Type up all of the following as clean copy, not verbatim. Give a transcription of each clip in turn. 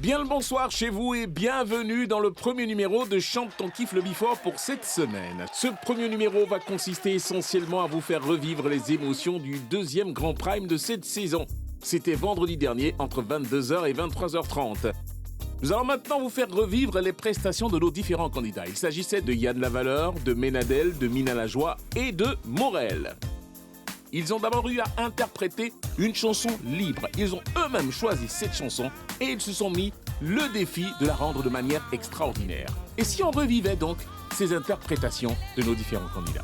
Bien le bonsoir chez vous et bienvenue dans le premier numéro de Chante ton kiff le Before pour cette semaine. Ce premier numéro va consister essentiellement à vous faire revivre les émotions du deuxième Grand Prime de cette saison. C'était vendredi dernier entre 22h et 23h30. Nous allons maintenant vous faire revivre les prestations de nos différents candidats. Il s'agissait de Yann Lavaleur, de Ménadel, de Mina Lajoie et de Morel. Ils ont d'abord eu à interpréter une chanson libre. Ils ont eux-mêmes choisi cette chanson et ils se sont mis le défi de la rendre de manière extraordinaire. Et si on revivait donc ces interprétations de nos différents candidats?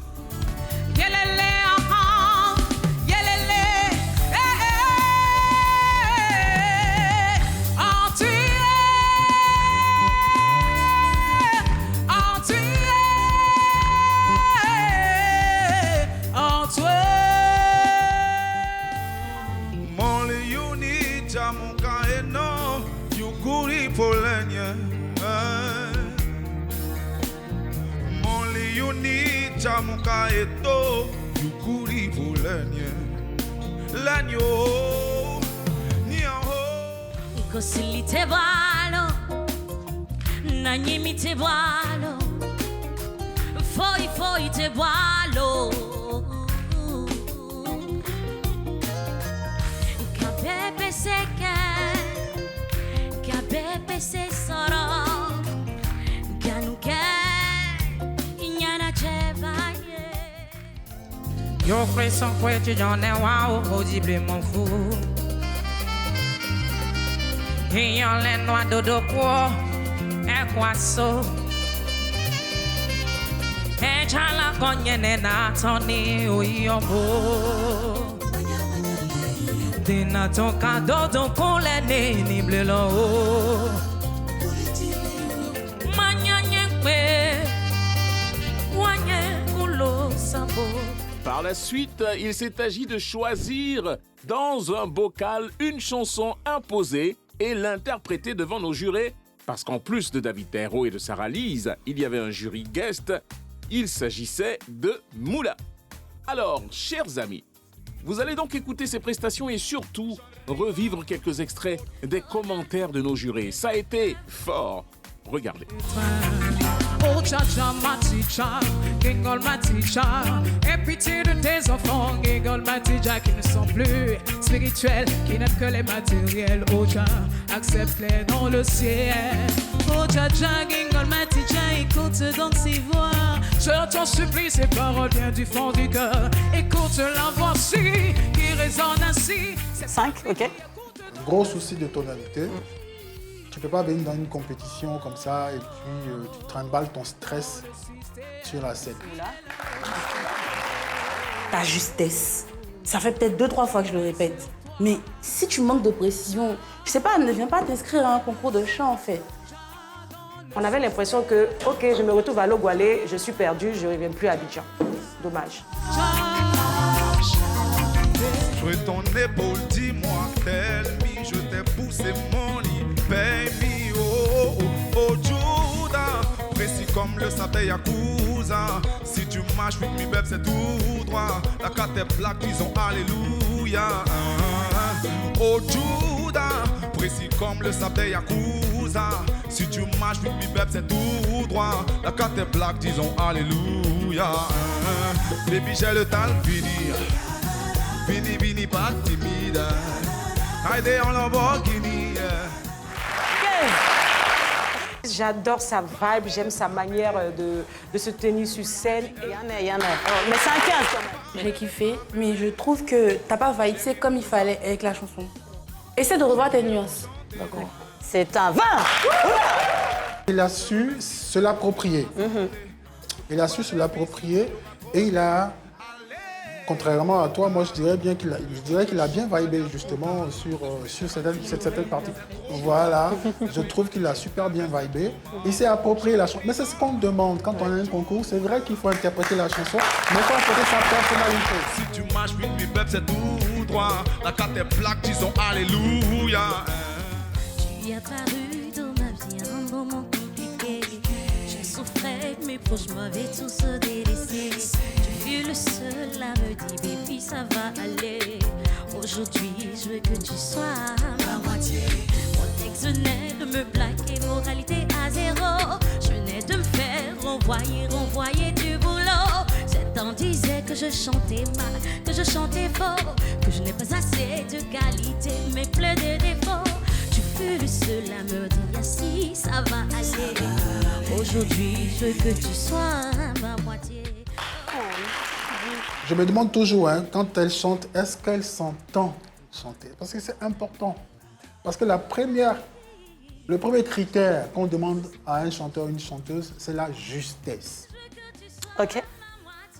Chamuka eto yukuri volenye lanyo niaho Ikosili te balo Nanyimi te balo Foi te balo Kabebe seke Kabebe se soro Ganuke Inyana chevaye Yo frère sans quoi tu j'en ai wow audiblement fou. Et y'en les noix dodo quoi un poisson. Et chala konye na toni o yombo. Dina ton cadeau don con les ni bleu là haut. Par la suite, il s'est agi de choisir dans un bocal une chanson imposée et l'interpréter devant nos jurés. Parce qu'en plus de David Perrault et de Sarah Lise, il y avait un jury guest. Il s'agissait de Moula. Alors, chers amis, vous allez donc écouter ces prestations et surtout revivre quelques extraits des commentaires de nos jurés. Ça a été fort. Regardez. Oh cha-cha, ma teacher, Giggle ma teacher. Et pitié de tes enfants, Giggle ma teacher qui ne sont plus spirituels, qui n'aiment que les matériels. Oh cha, accepte-les dans le ciel. Oh cha-cha, Giggle ma teacher, écoute donc ces voix. Je t'en supplie, ces paroles viennent du fond du cœur. Écoute la voix-ci qui résonne ainsi. 5, ok. Gros souci de tonalité. Tu peux pas venir dans une compétition comme ça et puis tu trimbales ton stress sur la scène. Ta justesse. Ça fait peut-être 2-3 fois que je le répète. Mais si tu manques de précision, je sais pas, ne viens pas t'inscrire à un concours de chant en fait. On avait l'impression que, ok, je me retrouve à Logoualé, je suis perdue, je ne reviens plus à Abidjan. Dommage. Jouer ton épaule, dis-moi, tell me, je t'ai poussé mon lit, baby, oh, oh, oh, Judas, précis comme le sable Yakuza, si tu marches with me, babe, c'est tout droit, la carte est black, disons alléluia, oh, Judas, précis comme le sable Yakuza, si tu marches with me, babe, c'est tout droit, la carte est black, disons alléluia, baby, j'ai le temps de finir. Vini, vini, pas timide. Aïe, en Lamborghini. J'adore sa vibe, j'aime sa manière de se tenir sur scène. Y en a. Mais c'est un 15 quand même. J'ai kiffé, mais je trouve que t'as pas vibé comme il fallait avec la chanson. Essaie de revoir tes nuances. D'accord. C'est un 20. Il a su se l'approprier. Il a su se l'approprier et il a... Contrairement à toi, moi je dirais qu'il a bien vibé justement sur cette partie. Voilà, je trouve qu'il a super bien vibé. Il s'est approprié la chanson. Mais c'est ce qu'on demande quand on a un concours. C'est vrai qu'il faut interpréter la chanson, mais il faut interpréter sa personnalité. Si tu marches with me, babe, c'est tout droit. La carte est black, disons alléluia. Tu es apparu dans ma vie à un moment compliqué. Je souffrais, mes proches m'avaient tous délaissé. Tu fus le seul à me dire, baby, ça va aller. Aujourd'hui, je veux que tu sois ma moitié. Mon ex venait de me blaguer, moralité à zéro. Je venais de me faire renvoyer du boulot. Certains disaient que je chantais mal, que je chantais faux, que je n'ai pas assez de qualité, mais plein de défauts. Tu fus le seul à me dire si ça va aller. Aujourd'hui, je veux que tu sois ma moitié. Je me demande toujours, hein, quand elle chante, est-ce qu'elle s'entend chanter? Parce que c'est important. Parce que le premier critère qu'on demande à un chanteur ou une chanteuse, c'est la justesse. Ok.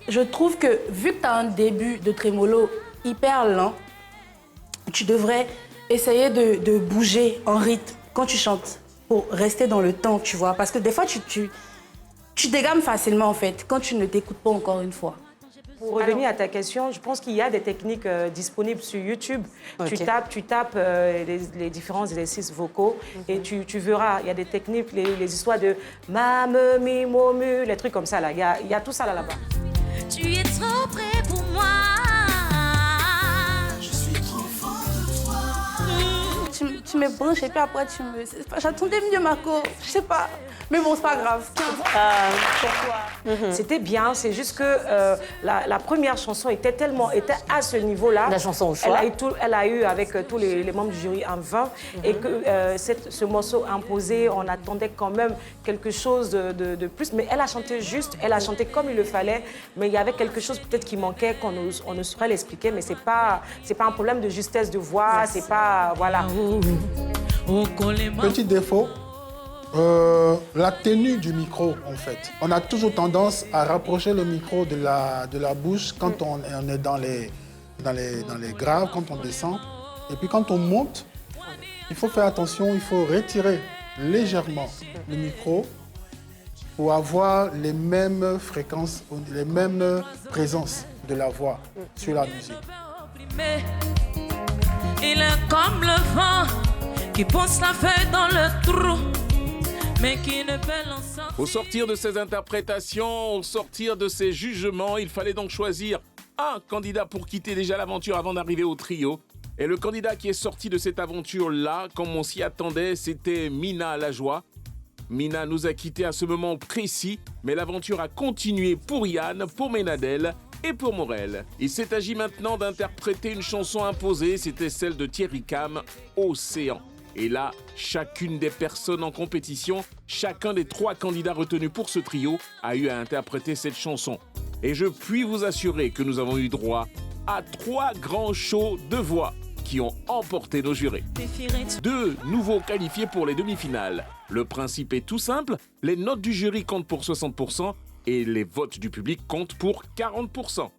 Je trouve que vu que tu as un début de trémolo hyper lent, tu devrais essayer de bouger en rythme quand tu chantes pour rester dans le temps, tu vois. Parce que des fois, tu dégammes facilement, en fait, quand tu ne t'écoutes pas encore une fois. Pour revenir à ta question, je pense qu'il y a des techniques disponibles sur YouTube. Okay. Tu tapes les différents exercices vocaux et tu verras, il y a des techniques, les histoires de ma, me, mi, mo, mu, les trucs comme ça. Là. Il y a tout ça là-bas. Tu es trop près pour moi. Je suis trop fort de toi. Tu me branches et puis après tu me... J'attendais mieux Marco, je sais pas. Mais bon, c'est pas grave. Pourquoi? C'était bien, c'est juste que la première chanson était à ce niveau-là. La chanson au choix. Elle a eu avec tous les membres du jury un 20 et que ce morceau imposé, on attendait quand même quelque chose de plus. Mais elle a chanté juste, elle a chanté comme il le fallait, mais il y avait quelque chose peut-être qui manquait qu'on ne saurait l'expliquer, mais c'est pas un problème de justesse de voix, c'est pas... Voilà. Petit défaut, la tenue du micro, en fait. On a toujours tendance à rapprocher le micro de la bouche quand on est dans les graves, quand on descend. Et puis quand on monte, il faut faire attention, il faut retirer légèrement le micro pour avoir les mêmes fréquences, les mêmes présences de la voix sur la musique. Il est comme le vent qui pousse la feuille dans le trou. Mais qui ne peut l'ensemble. Au sortir de ces interprétations, au sortir de ces jugements, il fallait donc choisir un candidat pour quitter déjà l'aventure avant d'arriver au trio. Et le candidat qui est sorti de cette aventure-là, comme on s'y attendait, c'était Mina Lajoie. Mina nous a quittés à ce moment précis, mais l'aventure a continué pour Yann, pour Ménadel et pour Morel. Il s'est agi maintenant d'interpréter une chanson imposée, c'était celle de Thierry Cam, Océan. Et là, chacune des personnes en compétition, chacun des 3 candidats retenus pour ce trio a eu à interpréter cette chanson. Et je puis vous assurer que nous avons eu droit à 3 grands shows de voix qui ont emporté nos jurés. 2 nouveaux qualifiés pour les demi-finales. Le principe est tout simple, les notes du jury comptent pour 60% et les votes du public comptent pour 40%.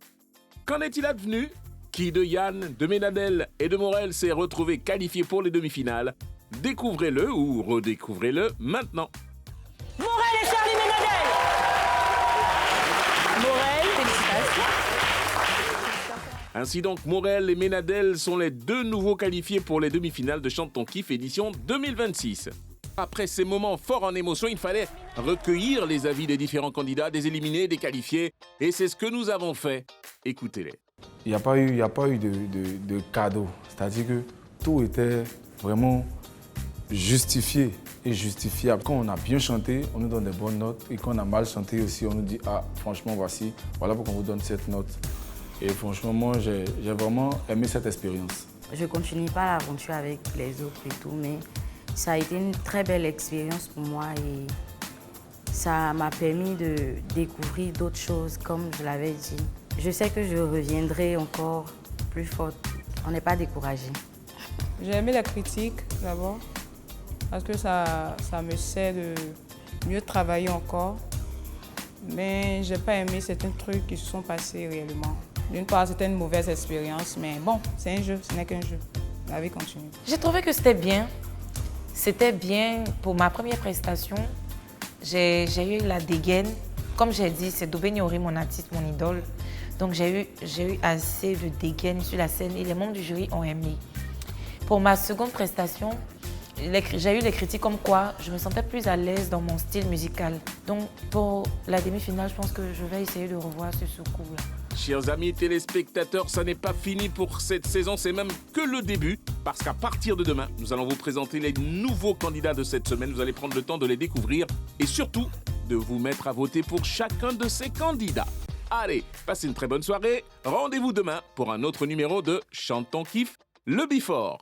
Qu'en est-il advenu ? Qui de Yann, de Ménadel et de Morel s'est retrouvé qualifié pour les demi-finales? Découvrez-le ou redécouvrez-le maintenant. Morel et Charlie Ménadel. Morel, félicitations. Ainsi donc, Morel et Ménadel sont les 2 nouveaux qualifiés pour les demi-finales de Chante ton kiff édition 2026. Après ces moments forts en émotion, il fallait recueillir les avis des différents candidats, des éliminés, des qualifiés. Et c'est ce que nous avons fait. Écoutez-les. Il n'y a pas eu de cadeau. C'est-à-dire que tout était vraiment justifié et justifiable. Quand on a bien chanté, on nous donne des bonnes notes. Et quand on a mal chanté aussi, on nous dit « Ah, franchement, voilà pourquoi on vous donne cette note. » Et franchement, moi, j'ai vraiment aimé cette expérience. Je ne continue pas l'aventure avec les autres et tout, mais ça a été une très belle expérience pour moi et ça m'a permis de découvrir d'autres choses, comme je l'avais dit. Je sais que je reviendrai encore plus forte. On n'est pas découragé. J'ai aimé la critique d'abord, parce que ça me sert de mieux travailler encore. Mais je n'ai pas aimé certains trucs qui se sont passés réellement. D'une part, c'était une mauvaise expérience, mais bon, c'est un jeu, ce n'est qu'un jeu. La vie continue. J'ai trouvé que c'était bien. C'était bien pour ma première prestation. J'ai eu la dégaine. Comme j'ai dit, c'est Dobé Niori, mon artiste, mon idole. Donc j'ai eu assez de dégaine sur la scène et les membres du jury ont aimé. Pour ma seconde prestation, j'ai eu les critiques comme quoi je me sentais plus à l'aise dans mon style musical. Donc pour la demi-finale, je pense que je vais essayer de revoir ce secours-là. Chers amis téléspectateurs, ça n'est pas fini pour cette saison, c'est même que le début, parce qu'à partir de demain, nous allons vous présenter les nouveaux candidats de cette semaine. Vous allez prendre le temps de les découvrir et surtout de vous mettre à voter pour chacun de ces candidats. Allez, passez une très bonne soirée. Rendez-vous demain pour un autre numéro de Chante ton kiff, le Before.